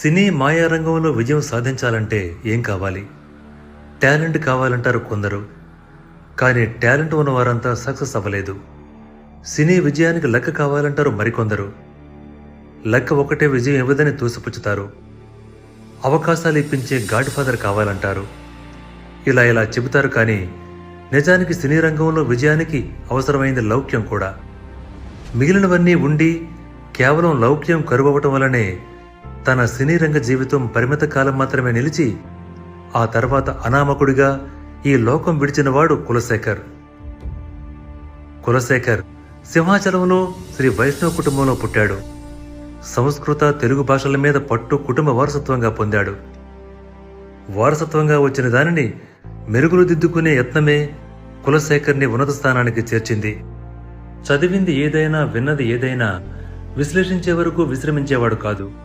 సినీ మాయా రంగంలో విజయం సాధించాలంటే ఏం కావాలి? టాలెంట్ కావాలంటారు కొందరు. కానీ టాలెంట్ ఉన్నవారంతా సక్సెస్ అవ్వలేదు. సినీ విజయానికి లెక్క కావాలంటారు మరికొందరు. లెక్క ఒకటే విజయం ఇవ్వదని తోసిపుచ్చుతారు. అవకాశాలు ఇప్పించే గాడ్ ఫాదర్ కావాలంటారు. ఇలా చెబుతారు. కానీ నిజానికి సినీ రంగంలో విజయానికి అవసరమైంది లౌక్యం కూడా. మిగిలినవన్నీ ఉండి కేవలం లౌక్యం కరువవటం వల్లనే తన సినీ రంగ జీవితం పరిమిత కాలం మాత్రమే నిలిచి ఆ తర్వాత అనామకుడిగా ఈ లోకం విడిచినవాడు కులశేఖర్. కులశేఖర్ సింహాచలంలో శ్రీ వైష్ణవ కుటుంబంలో పుట్టాడు. సంస్కృత, తెలుగు భాషల మీద పట్టు కుటుంబ వారసత్వంగా పొందాడు. వారసత్వంగా వచ్చిన దానిని మెరుగులు దిద్దుకునే యత్నమే కులశేఖర్ని ఉన్నత స్థానానికి చేర్చింది. చదివింది ఏదైనా, విన్నది ఏదైనా విశ్లేషించే వరకు విశ్రమించేవాడు కాదు.